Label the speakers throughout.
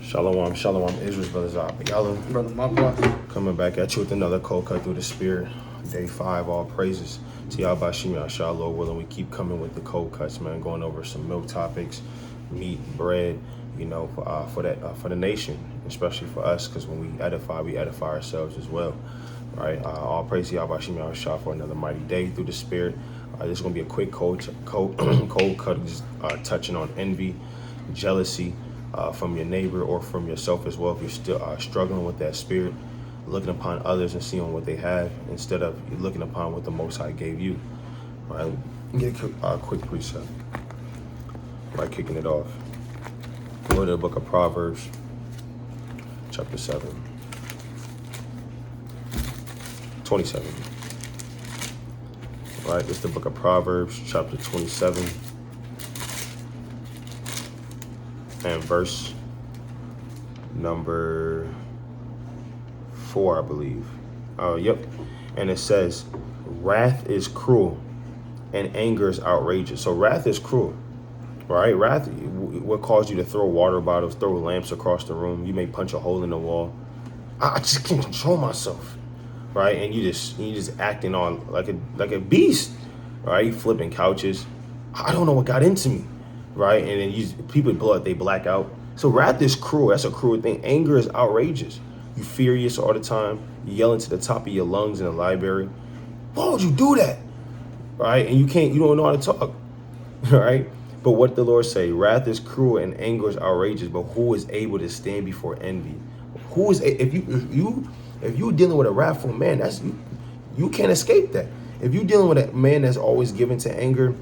Speaker 1: Shalom, shalom, Israel's brothers. Y'all
Speaker 2: Brother, my brother.
Speaker 1: coming back at you with another cold cut through the spirit. Day 5, all praises to Yahweh Shem Yahshua, Lord willing. We keep coming with the cold cuts, man. Going over some milk topics, meat, bread, for the nation, especially for us, because when we edify ourselves as well, right? All praise to Yahweh Shem Yahshua for another mighty day through the spirit. This is gonna be a quick cold cut, just touching on envy, jealousy. From your neighbor or from yourself as well, if you're still struggling with that spirit, looking upon others and seeing what they have instead of looking upon what the Most High gave you. Right? Get a quick precept. Right, kicking it off. Go to the book of Proverbs, chapter 27. Right, it's the book of Proverbs, chapter 27. And verse number 4, I believe. Yep. And it says, wrath is cruel and anger is outrageous. So wrath is cruel, right? Wrath will cause you to throw water bottles, throw lamps across the room. You may punch a hole in the wall. I just can't control myself, right? And you just acting on like a beast, right? You flipping couches. I don't know what got into me. Right, and then people they black out. So wrath is cruel. That's a cruel thing. Anger is outrageous. You furious all the time. You yelling to the top of your lungs in the library. Why would you do that? Right, and you don't know how to talk. Right, but what the Lord say? Wrath is cruel and anger is outrageous. But who is able to stand before envy? Who is if you dealing with a wrathful man? You can't escape that. If you're dealing with a man that's always given to anger,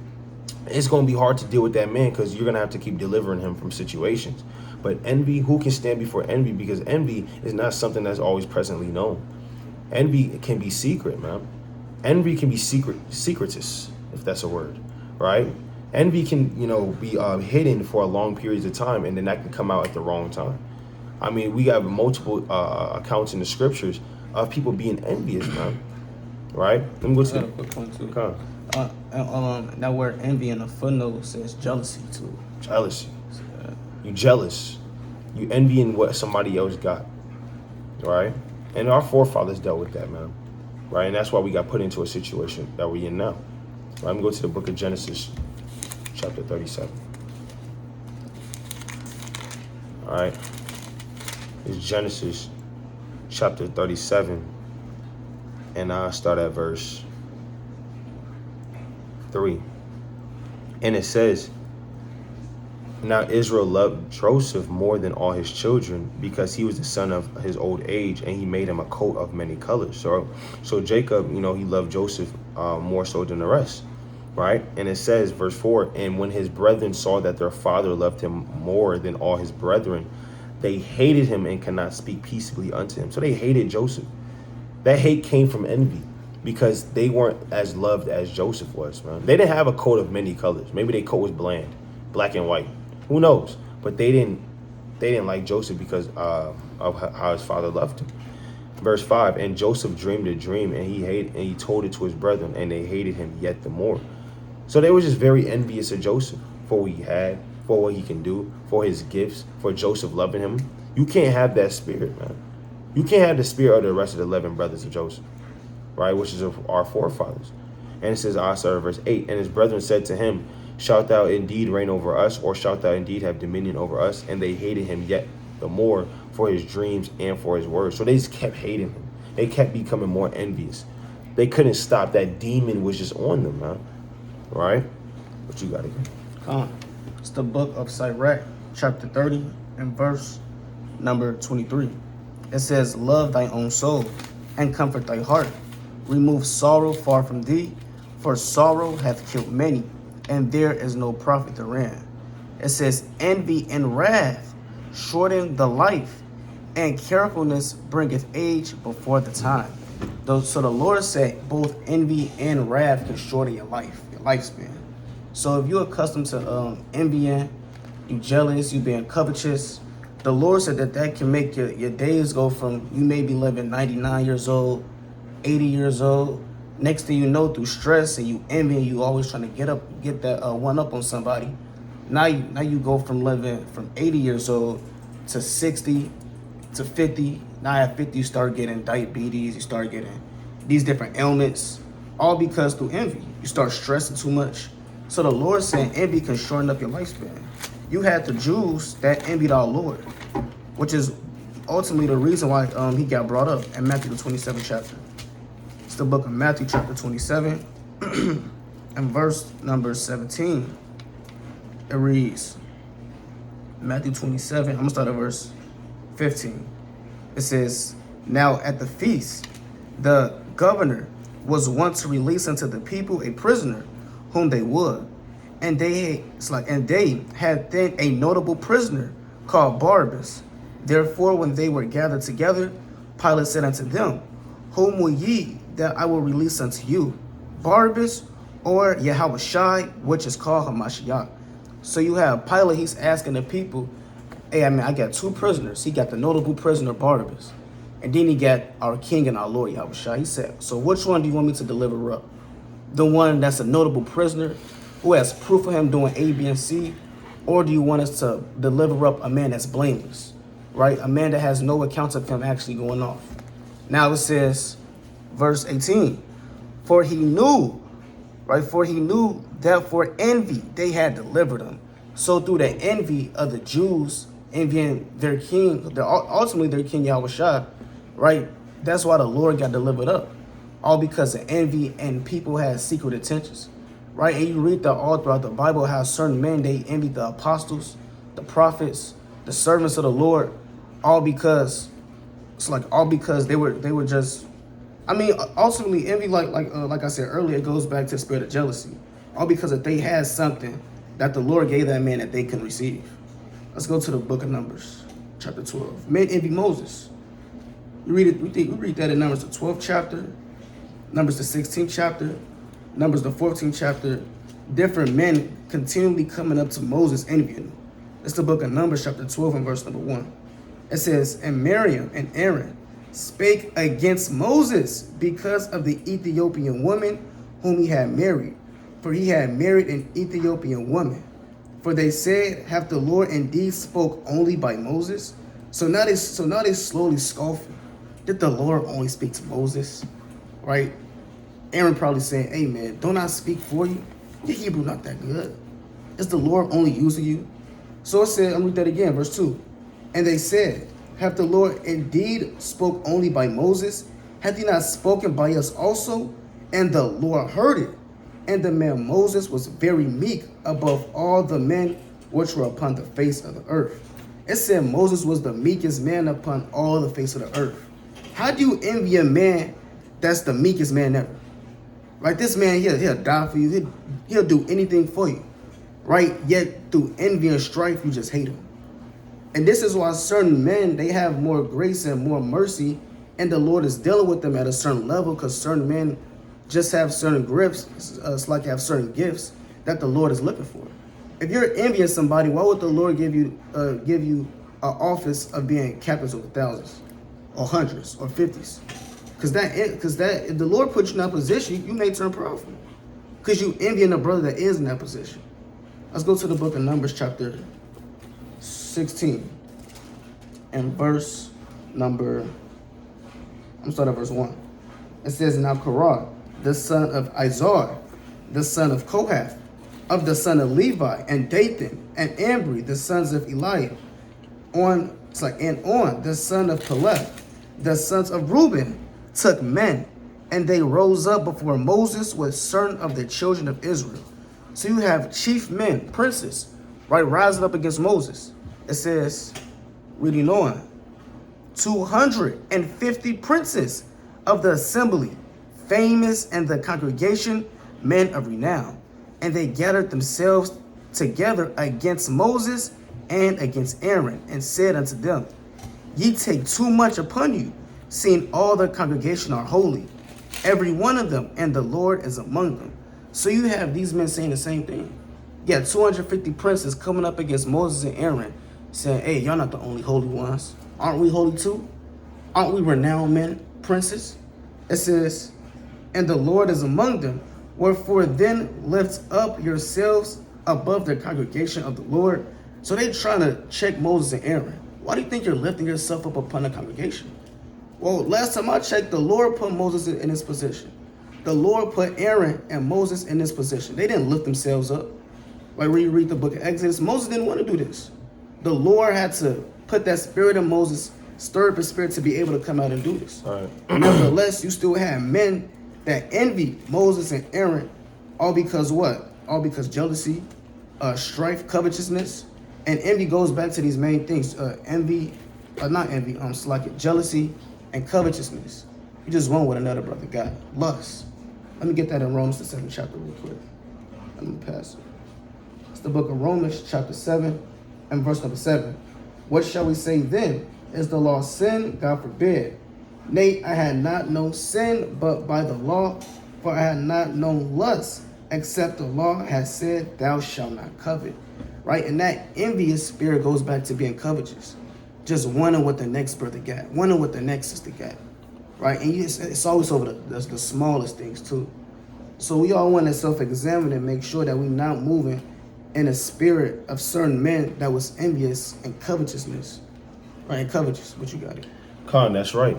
Speaker 1: it's going to be hard to deal with that man because you're going to have to keep delivering him from situations. But envy, who can stand before envy? Because envy is not something that's always presently known. Envy can be secret, man. Envy can be secretous, if that's a word, right? Envy can, be hidden for long periods of time, and then that can come out at the wrong time. I mean, we have multiple accounts in the scriptures of people being envious, man. Right? Let me go to
Speaker 2: a quick point too.
Speaker 1: Okay.
Speaker 2: That word envy in the footnote says jealousy too.
Speaker 1: Jealousy. You jealous. You envying what somebody else got. Right? And our forefathers dealt with that, man. Right? And that's why we got put into a situation that we're in now. Right? Let me go to the book of Genesis, chapter 37. All right? It's Genesis, chapter 37. And I'll start at verse 3. And it says, now Israel loved Joseph more than all his children because he was the son of his old age, and he made him a coat of many colors. So Jacob, he loved Joseph more so than the rest, right? And it says, verse 4, and when his brethren saw that their father loved him more than all his brethren, they hated him and could not speak peaceably unto him. So they hated Joseph. That hate came from envy because they weren't as loved as Joseph was, man. They didn't have a coat of many colors. Maybe their coat was bland, black and white. Who knows? But they didn't like Joseph because of how his father loved him. Verse 5, and Joseph dreamed a dream, and he told it to his brethren, and they hated him yet the more. So they were just very envious of Joseph for what he had, for what he can do, for his gifts, for Joseph loving him. You can't have that spirit, man. You can't have the spirit of the rest of the 11 brothers of Joseph, right, which is of our forefathers. And it says, I started verse 8, and his brethren said to him, shalt thou indeed reign over us, or shalt thou indeed have dominion over us? And they hated him yet the more for his dreams and for his words. So they just kept hating him. They kept becoming more envious. They couldn't stop. That demon was just on them, man. Right? What you got again?
Speaker 2: It's the book of Sirach, chapter 30, and verse number 23. It says, love thy own soul and comfort thy heart. Remove sorrow far from thee, for sorrow hath killed many, and there is no profit therein. It says, envy and wrath shorten the life, and carefulness bringeth age before the time. So the Lord said both envy and wrath can shorten your lifespan. So if you're accustomed to envying, you jealous, you being covetous, the Lord said that can make your days go from, you may be living 99 years old, 80 years old. Next thing you know, through stress and you envy, you always trying to get that one up on somebody. Now you go from living from 80 years old to 60 to 50. Now at 50, you start getting diabetes, you start getting these different ailments, all because through envy. You start stressing too much. So the Lord said envy can shorten up your lifespan. You had the Jews that envied our Lord, which is ultimately the reason why he got brought up in Matthew the 27th chapter. It's the book of Matthew chapter 27 and verse number 17. It reads, Matthew 27, I'm going to start at verse 15. It says, now at the feast, the governor was wont to release unto the people a prisoner whom they would. And they had then a notable prisoner called Barabbas. Therefore, when they were gathered together, Pilate said unto them, whom will ye that I will release unto you, Barabbas or Yahushua, which is called Hamashiach? So you have Pilate, he's asking the people, hey, I got two prisoners. He got the notable prisoner Barabbas, and then he got our king and our Lord Yahushua. He said, so which one do you want me to deliver up? The one that's a notable prisoner who has proof of him doing A, B, and C? Or do you want us to deliver up a man that's blameless, right? A man that has no accounts of him actually going off. Now it says, verse 18, for he knew that for envy they had delivered him. So through the envy of the Jews, envying their king, ultimately their king Yahushua, right? That's why the Lord got delivered up. All because of envy and people had secret intentions, right? And you read that all throughout the Bible, how certain men, they envied the apostles, the prophets, the servants of the Lord, all because they were just, ultimately envy, like I said earlier, it goes back to the spirit of jealousy. All because that they had something that the Lord gave that man that they couldn't receive. Let's go to the book of Numbers, chapter 12. Men envy Moses. We read that in Numbers the 12th chapter, Numbers the 16th chapter, Numbers the 14th chapter. Different men continually coming up to Moses envying him. It's the book of Numbers chapter 12 and verse number 1. It says, and Miriam and Aaron spake against Moses because of the Ethiopian woman whom he had married. For he had married an Ethiopian woman. For they said, hath the Lord indeed spoke only by Moses? So now they slowly scoffing. Did the Lord only speak to Moses? Right? Aaron probably saying, hey man, don't I speak for you? Your Hebrew not that good. Is the Lord only using you? So it said, I'm read that again, verse 2. And they said, hath the Lord indeed spoke only by Moses? Hath he not spoken by us also? And the Lord heard it. And the man Moses was very meek above all the men which were upon the face of the earth. It said Moses was the meekest man upon all the face of the earth. How do you envy a man that's the meekest man ever? Right? This man, he'll die for you. He'll do anything for you. Right? Yet through envy and strife, you just hate him. And this is why certain men, they have more grace and more mercy, and the Lord is dealing with them at a certain level, because certain men just have certain gifts. It's like have certain gifts that the Lord is looking for. If you're envying somebody, why would the Lord give you an office of being captains over thousands, or hundreds, or 50s? Because if the Lord put you in that position, you may turn powerful, because you envying a brother that is in that position. Let's go to the book of Numbers, chapter 16, and verse number. I'm starting at verse 1. It says, now Korah, the son of Izar, the son of Kohath, of the son of Levi, and Dathan, and Ambri, the sons of Eliab, on the son of Peleth, the sons of Reuben, took men, and they rose up before Moses with certain of the children of Israel. So you have chief men, princes, right, rising up against Moses. It says, reading on, 250 princes of the assembly, famous and the congregation, men of renown. And they gathered themselves together against Moses and against Aaron, and said unto them, ye take too much upon you, seeing all the congregation are holy, every one of them, and the Lord is among them. So you have these men saying the same thing. You have 250 princes coming up against Moses and Aaron, saying, hey, y'all not the only holy ones. Aren't we holy too? Aren't we renowned men, princes? It says, and the Lord is among them. Wherefore then lift up yourselves above the congregation of the Lord. So they trying to check Moses and Aaron. Why do you think you're lifting yourself up upon the congregation? Well, last time I checked, the Lord put Moses in his position. The Lord put Aaron and Moses in this position. They didn't lift themselves up. Like when you read the book of Exodus, Moses didn't want to do this. The Lord had to put that spirit in Moses, stir up his spirit to be able to come out and do this.
Speaker 1: Right.
Speaker 2: Nevertheless, you still had men that envied Moses and Aaron, all because what? All because jealousy, strife, covetousness, and envy goes back to these main things. Jealousy and covetousness. You just want what another brother got. Lust. Let me get that in Romans the 7th chapter real quick. Let me pass it. It's the book of Romans chapter 7 and verse number 7. What shall we say then? Is the law sin? God forbid. Nay, I had not known sin but by the law, for I had not known lust, except the law had said, thou shalt not covet. Right? And that envious spirit goes back to being covetous. Just wanting what the next brother got, wanting what the next sister got. Right? And it's always over the smallest things too. So we all want to self-examine and make sure that we're not moving in a spirit of certain men that was envious and covetousness. Right? And covetous. What you got it?
Speaker 1: Khan, that's right.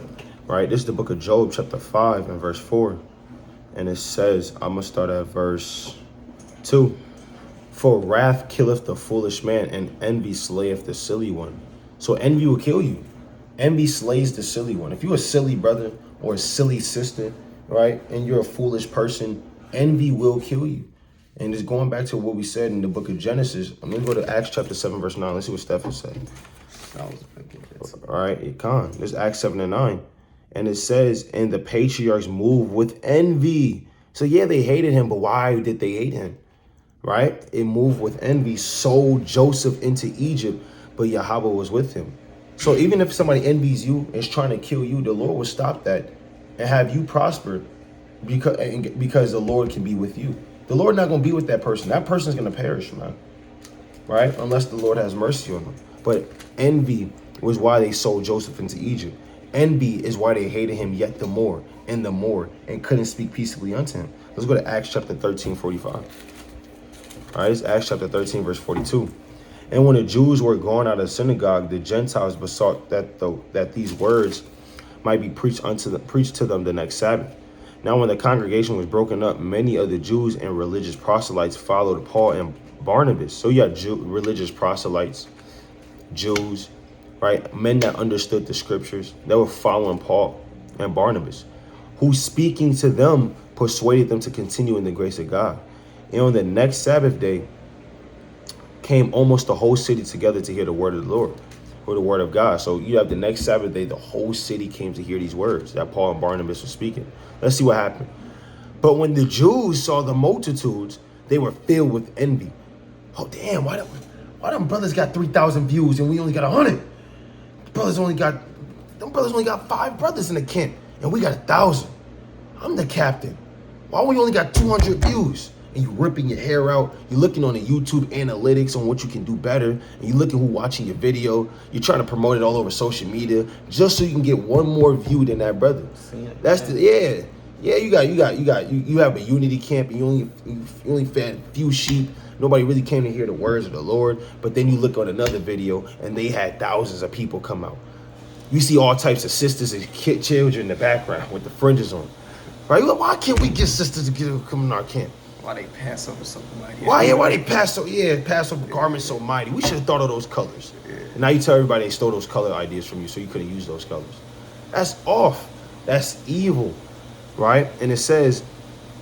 Speaker 1: Right? This is the book of Job, chapter 5 and verse 4. And it says, I'm going to start at verse 2. For wrath killeth the foolish man, and envy slayeth the silly one. So envy will kill you. Envy slays the silly one. If you're a silly brother or a silly sister, right, and you're a foolish person, envy will kill you. And it's going back to what we said in the book of Genesis. I'm going to go to Acts chapter 7, verse 9. Let's see what Stephen said. All right, Khan. This is Acts 7 and 9. And it says, and the patriarchs moved with envy. So yeah, they hated him, but why did they hate him? Right? It moved with envy, sold Joseph into Egypt, but Yahweh was with him. So even if somebody envies you and is trying to kill you, the Lord will stop that and have you prosper because the Lord can be with you. The Lord not going to be with that person. That person is going to perish, man. Right? Unless the Lord has mercy on them. But envy was why they sold Joseph into Egypt. Envy is why they hated him yet the more, and couldn't speak peaceably unto him. Let's go to Acts chapter 13, 45. All right, it's Acts chapter 13, verse 42. And when the Jews were gone out of the synagogue, the Gentiles besought that these words might be preached to them the next Sabbath. Now when the congregation was broken up, many of the Jews and religious proselytes followed Paul and Barnabas. So you got religious proselytes, Jews, right? Men that understood the scriptures, that were following Paul and Barnabas, who speaking to them persuaded them to continue in the grace of God. And on the next Sabbath day, came almost the whole city together to hear the word of the Lord, or the word of God. So you have the next Sabbath day, the whole city came to hear these words that Paul and Barnabas were speaking. Let's see what happened. But when the Jews saw the multitudes, they were filled with envy. Oh, damn, why them brothers got 3,000 views and we only got 100? Them brothers only got 5 brothers in the camp and we got 1,000. I'm the captain. Why we only got 200 views? And you ripping your hair out, you're looking on the YouTube analytics on what you can do better, and you're looking who watching your video, you're trying to promote it all over social media just so you can get one more view than that brother. That's the you have a unity camp and you only fed a few sheep. Nobody really came to hear the words of the Lord, but then you look on another video and they had thousands of people come out. You see all types of sisters and children in the background with the fringes on. Right? Why can't we get sisters to come in our camp?
Speaker 2: Why they pass over something mighty?
Speaker 1: Why they pass over garments so mighty? We should have thought of those colors. And now you tell everybody they stole those color ideas from you so you couldn't use those colors. That's off. That's evil. Right? And it says,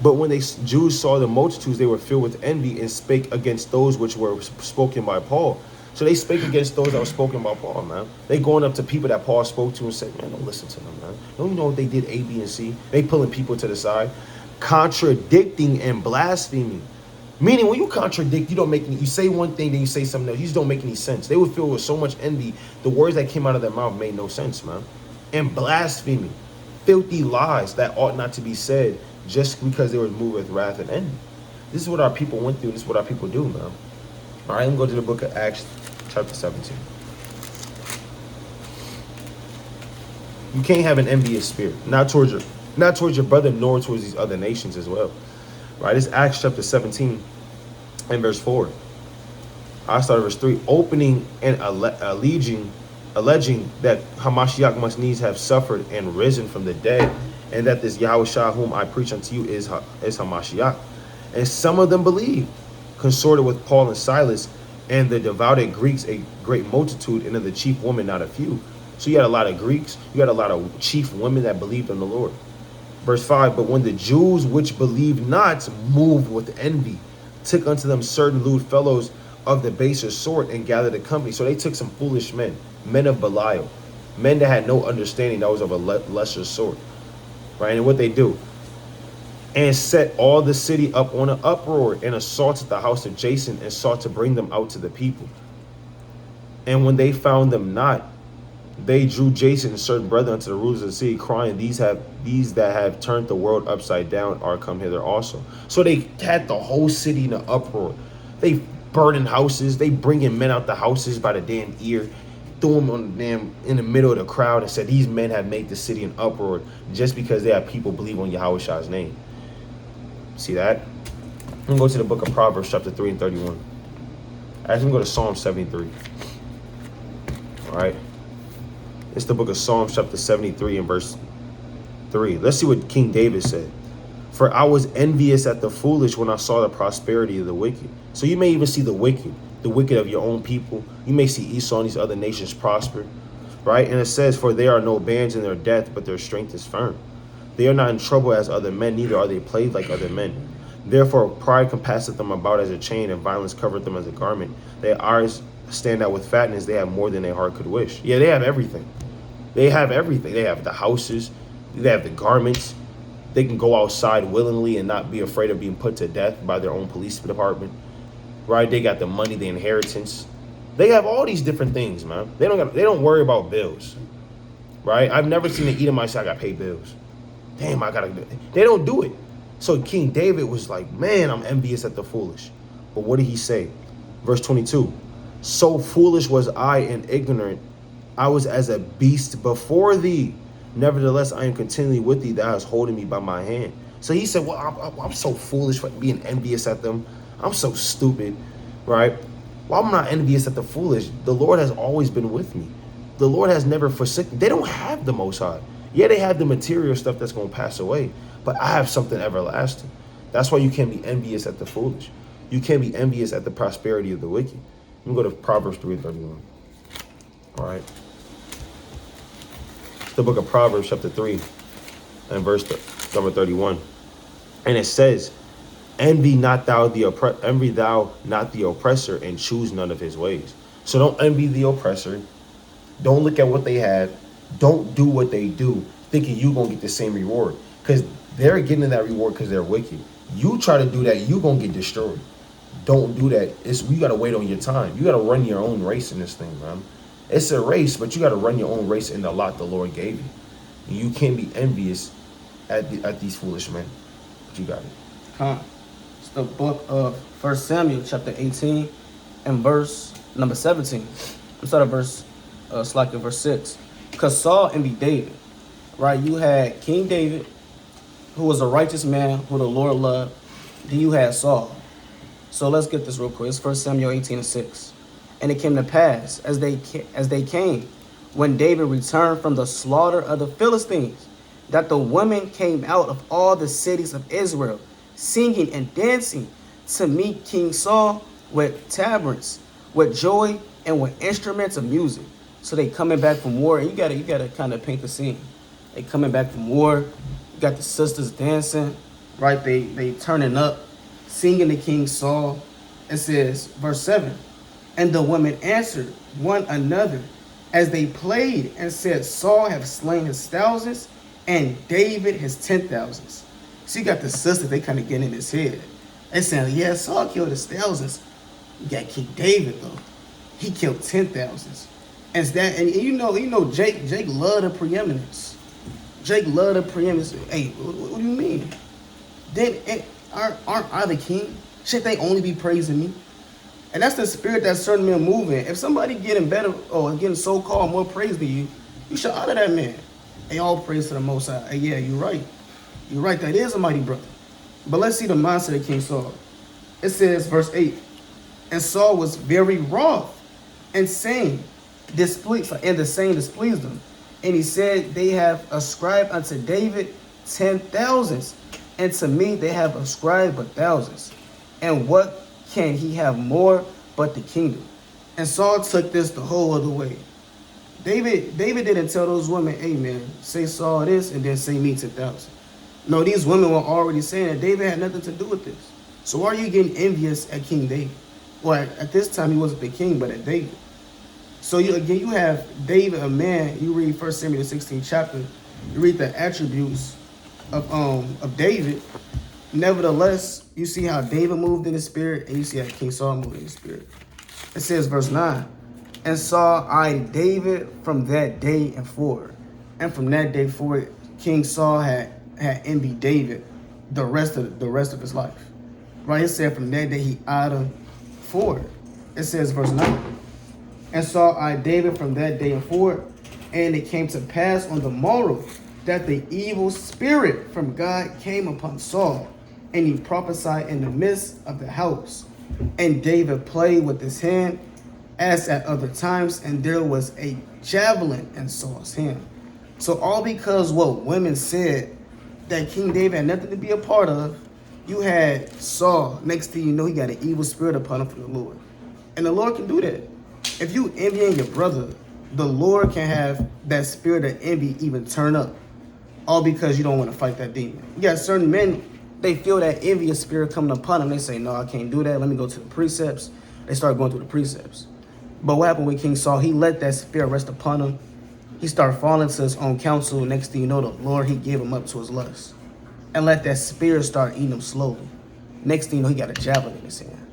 Speaker 1: but when the Jews saw the multitudes, they were filled with envy and spake against those which were spoken by Paul. So they spake against those that were spoken by Paul, man. They going up to people that Paul spoke to and said, man, don't listen to them, man. Don't you know what they did A, B, and C? They pulling people to the side, contradicting and blaspheming. Meaning when you contradict, you say one thing, then you say something else. You just don't make any sense. They were filled with so much envy. The words that came out of their mouth made no sense, man. And blaspheming, filthy lies that ought not to be said just because they were moved with wrath and envy. This is what our people went through. This is what our people do, man. All right, I'm going to the book of Acts, chapter 17. You can't have an envious spirit, not towards your brother, nor towards these other nations as well. Right? It's Acts chapter 17 and verse 4. I start verse 3. Opening and alleging alleging that Hamashiach must needs have suffered and risen from the dead, and that this Yahushua whom I preach unto you is Hamashiach. And some of them believed, consorted with Paul and Silas, and the devoted Greeks a great multitude, and of the chief women not a few. So you had a lot of Greeks, you had a lot of chief women that believed in the Lord. Verse 5, but when the Jews which believed not, moved with envy, took unto them certain lewd fellows of the baser sort, and gathered a company. So they took some foolish men, men of Belial, men that had no understanding, that was of a lesser sort. Right? And what they do? And set all the city up on an uproar, and assaulted the house of Jason, and sought to bring them out to the people. And when they found them not, they drew Jason and certain brethren unto the rulers of the city, crying, these that have turned the world upside down are come hither also. So they had the whole city in an uproar. They burning houses. They bringing men out the houses by the damn ear, threw them on the damn in the middle of the crowd, and said these men have made the city an uproar just because they have people believe on Yahushua's name. See that? I'm gonna go to the book of Proverbs, chapter 3 and 31. Actually, I'm gonna go to Psalm 73. All right. It's the book of Psalms, chapter 73 and verse 3. Let's see what King David said. For I was envious at the foolish when I saw the prosperity of the wicked. So you may even see the wicked of your own people. You may see Esau and these other nations prosper, right? And it says, for there are no bands in their death, but their strength is firm. They are not in trouble as other men, neither are they plagued like other men. Therefore pride compasseth them about as a chain, and violence covereth them as a garment. Their eyes stand out with fatness. They have more than their heart could wish. Yeah, they have everything. They have everything. They have the houses. They have the garments. They can go outside willingly and not be afraid of being put to death by their own police department. Right? They got the money, the inheritance. They have all these different things, man. They don't worry about bills. Right? I've never seen an Edomite say I gotta pay bills. Damn, they don't do it. So King David was like, man, I'm envious at the foolish. But what did he say? Verse 22. So foolish was I and ignorant. I was as a beast before thee. Nevertheless, I am continually with thee. Thou hast holding me by my hand. So he said, well, I'm so foolish for being envious at them. I'm so stupid, right? Well, I'm not envious at the foolish. The Lord has always been with me. The Lord has never forsaken. They don't have the Most High. Yeah, they have the material stuff that's going to pass away, but I have something everlasting. That's why you can't be envious at the foolish. You can't be envious at the prosperity of the wicked. Let me go to Proverbs 3:31. All right. The book of Proverbs, chapter 3, and verse number 31. And it says, envy thou not the oppressor, and choose none of his ways. So don't envy the oppressor. Don't look at what they have. Don't do what they do, thinking you're going to get the same reward. Because they're getting that reward because they're wicked. You try to do that, you're going to get destroyed. Don't do that. You got to wait on your time. You got to run your own race in this thing, man. It's a race, but you got to run your own race in the lot the Lord gave you. And you can't be envious at these foolish men. But you got it.
Speaker 2: It's the book of 1 Samuel, chapter 18, and verse number 17. I'm starting verse 6. Because Saul envied David, right? You had King David, who was a righteous man who the Lord loved. Then you had Saul. So let's get this real quick. It's 1 Samuel 18 and 6. And it came to pass, as they came, when David returned from the slaughter of the Philistines, that the women came out of all the cities of Israel, singing and dancing, to meet King Saul with tabrets, with joy, and with instruments of music. So they coming back from war, and you gotta kind of paint the scene. They coming back from war. You got the sisters dancing, right? They turning up, singing to King Saul. It says, verse 7. And the women answered one another as they played and said, Saul have slain his thousands and David his 10,000s. So you got the sisters, they kind of get in his head. They saying, yeah, Saul killed his thousands. You got King David though. He killed 10,000s. And you know Jake loved the preeminence. Jake loved the preeminence. Hey, what do you mean? Then aren't I the king? Should they only be praising me? And that's the spirit that certain men move in. If somebody getting better or getting so-called more praise than you, you should honor that man. They all praise to the Most High. Hey, yeah, you're right. You're right. That is a mighty brother. But let's see the mindset of King Saul. It says, verse 8, and Saul was very wroth and saying, and the saying displeased them. And he said, they have ascribed unto David 10,000s, and to me they have ascribed but thousands. And what can he have more but the kingdom? And Saul took this the whole other way. David didn't tell those women, hey man, say Saul this and then say me 10,000. No, these women were already saying that David had nothing to do with this. So why are you getting envious at King David? Well, at this time he wasn't the king, but at David. So you have David, a man. You read 1 Samuel the 16th chapter. You read the attributes of David. Nevertheless, you see how David moved in the spirit, and you see how King Saul moved in the spirit. It says, verse 9, and Saul eyed David from that day and forward. And from that day forward, King Saul had envied David the rest of his life. Right? It said from that day he eyed him forward. It says verse 9. And Saul eyed David from that day and forward, and it came to pass on the morrow that the evil spirit from God came upon Saul, and he prophesied in the midst of the house. And David played with his hand as at other times, and there was a javelin in Saul's hand. So all because what women said that King David had nothing to be a part of, you had Saul, next thing you know, he got an evil spirit upon him from the Lord. And the Lord can do that. If you envying your brother, the Lord can have that spirit of envy even turn up. All because you don't want to fight that demon. You got certain men, they feel that envious spirit coming upon them. They say, no, I can't do that. Let me go to the precepts. They start going through the precepts. But what happened with King Saul? He let that spirit rest upon him. He started falling to his own counsel. Next thing you know, the Lord, he gave him up to his lust. And let that spirit start eating him slowly. Next thing you know, he got a javelin in his hand.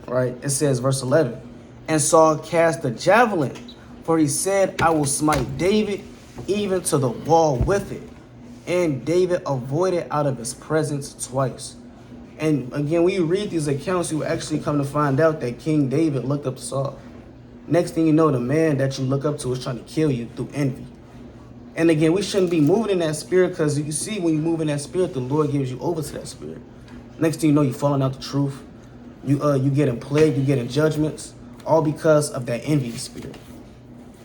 Speaker 2: Right? It says, verse 11, and Saul cast the javelin, for he said, I will smite David even to the wall with it. And David avoided out of his presence twice. And again, when you read these accounts, you actually come to find out that King David looked up to Saul. Next thing you know, the man that you look up to is trying to kill you through envy. And again, we shouldn't be moving in that spirit, because you see, when you move in that spirit, the Lord gives you over to that spirit. Next thing you know, you're falling out the truth. You getting plagued, you getting judgments, all because of that envy spirit.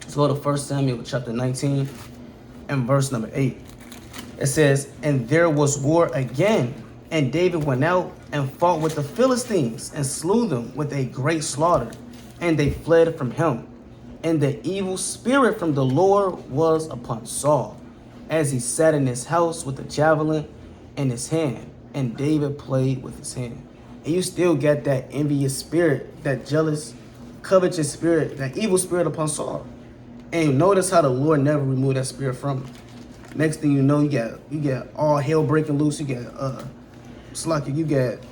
Speaker 2: Let's go to 1 Samuel chapter 19 and verse number 8. It says, and there was war again, and David went out and fought with the Philistines and slew them with a great slaughter, and they fled from him. And the evil spirit from the Lord was upon Saul, as he sat in his house with a javelin in his hand, and David played with his hand. And you still get that envious spirit, that jealous, covetous spirit, that evil spirit upon Saul. And notice how the Lord never removed that spirit from him. Next thing you know, you get all hell breaking loose. You get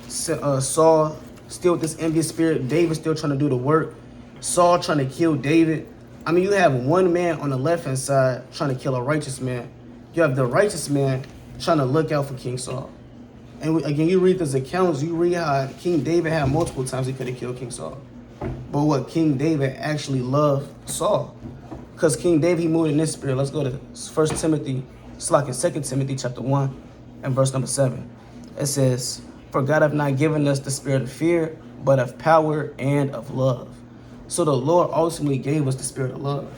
Speaker 2: Saul still with this envious spirit. David still trying to do the work. Saul trying to kill David. I mean, you have one man on the left-hand side trying to kill a righteous man. You have the righteous man trying to look out for King Saul. And again, you read these accounts, you read how King David had multiple times he could have killed King Saul. But what King David actually loved Saul. Because King David, he moved in this spirit. Let's go to 2 Timothy chapter 1 and verse number 7. It says, for God hath not given us the spirit of fear, but of power and of love. So the Lord ultimately gave us the spirit of love.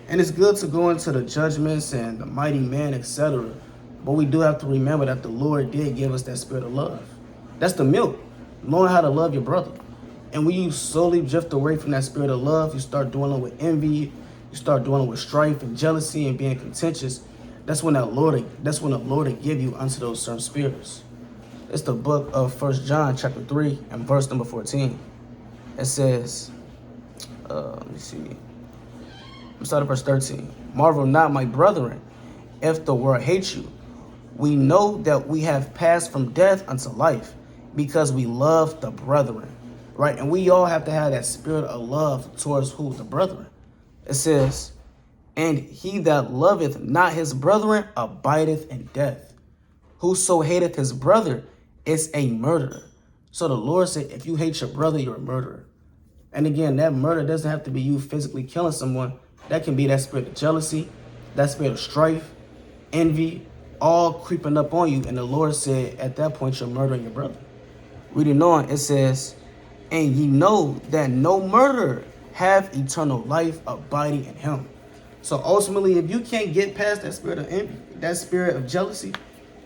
Speaker 2: And it's good to go into the judgments and the mighty man, etc. But we do have to remember that the Lord did give us that spirit of love. That's the milk, knowing how to love your brother. And when you slowly drift away from that spirit of love, you start dealing with envy, you start dealing with strife and jealousy and being contentious. That's when the Lord will give you unto those certain spirits. It's the book of 1 John chapter 3 and verse number 14. It says, let me see. I'm starting at verse 13. Marvel not, my brethren, if the world hates you. We know that we have passed from death unto life, because we love the brethren. Right? And we all have to have that spirit of love towards who? The brethren. It says, and he that loveth not his brethren abideth in death. Whoso hateth his brother is a murderer. So the Lord said, if you hate your brother, you're a murderer. And again, that murder doesn't have to be you physically killing someone. That can be that spirit of jealousy, that spirit of strife, envy, all creeping up on you. And the Lord said, at that point, you're murdering your brother. Reading on, it says, and ye know that no murderer have eternal life abiding in him. So ultimately, if you can't get past that spirit of envy, that spirit of jealousy,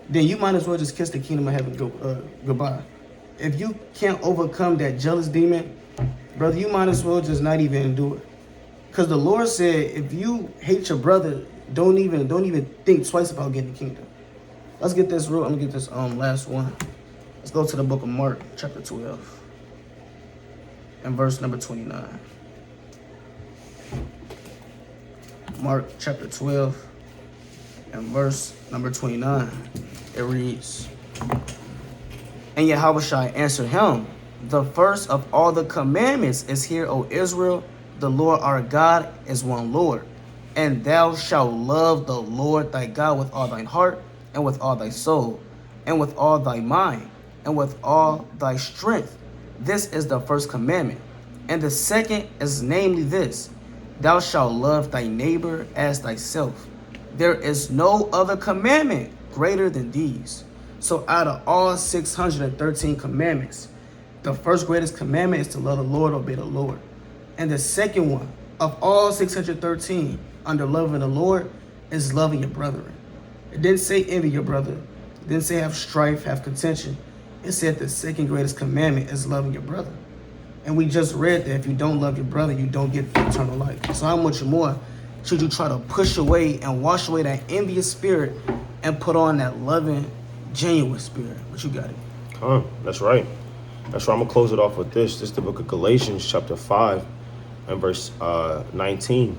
Speaker 2: then you might as well just kiss the kingdom of heaven goodbye. If you can't overcome that jealous demon, brother, you might as well just not even do it. Because the Lord said, if you hate your brother, don't even think twice about getting the kingdom. Let's get this real. I'm gonna get this last one. Let's go to the book of Mark, chapter 12, and verse number 29. Mark chapter 12 and verse number 29. It reads, and Yahushua answered him, the first of all the commandments is here, O Israel, the Lord our God is one Lord. And thou shalt love the Lord thy God with all thine heart, and with all thy soul, and with all thy mind, and with all thy strength. This is the first commandment. And the second is namely this, thou shalt love thy neighbor as thyself. There is no other commandment greater than these. So out of all 613 commandments, the first greatest commandment is to love the Lord, obey the Lord. And the second one of all 613 under loving the Lord is loving your brethren. It didn't say envy your brother. It didn't say have strife, have contention. It said the second greatest commandment is loving your brother. And we just read that if you don't love your brother, you don't get eternal life. So how much more should you try to push away and wash away that envious spirit and put on that loving, genuine spirit? But you got it.
Speaker 1: That's right. That's right. I'm going to close it off with this. This is the book of Galatians, chapter 5, and verse 19.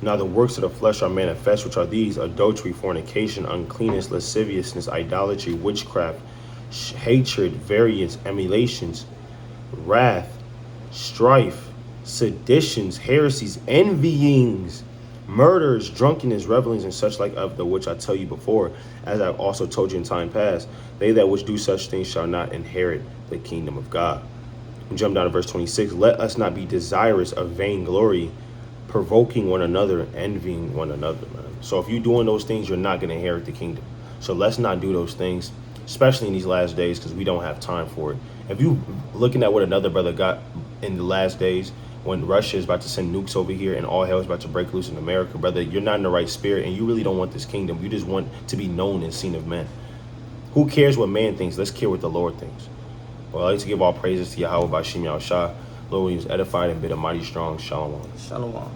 Speaker 1: Now the works of the flesh are manifest, which are these: adultery, fornication, uncleanness, lasciviousness, idolatry, witchcraft, hatred, variance, emulations, wrath, strife, seditions, heresies, envyings, murders, drunkenness, revelings, and such like, of the which I tell you before, as I also told you in time past, they that which do such things shall not inherit the kingdom of God. We jump down to verse 26. Let us not be desirous of vainglory, provoking one another, envying one another, man. So if you're doing those things, you're not going to inherit the kingdom. So let's not do those things, especially in these last days, because we don't have time for it. If you looking at what another brother got in the last days, when Russia is about to send nukes over here and all hell is about to break loose in America, brother, you're not in the right spirit, and you really don't want this kingdom. You just want to be known and seen of men. Who cares what man thinks? Let's care what the Lord thinks. Well, I like to give all praises to Yahweh by Shem Yahushua. Lord, we was edified and bid a mighty strong shalom.
Speaker 2: Shalom.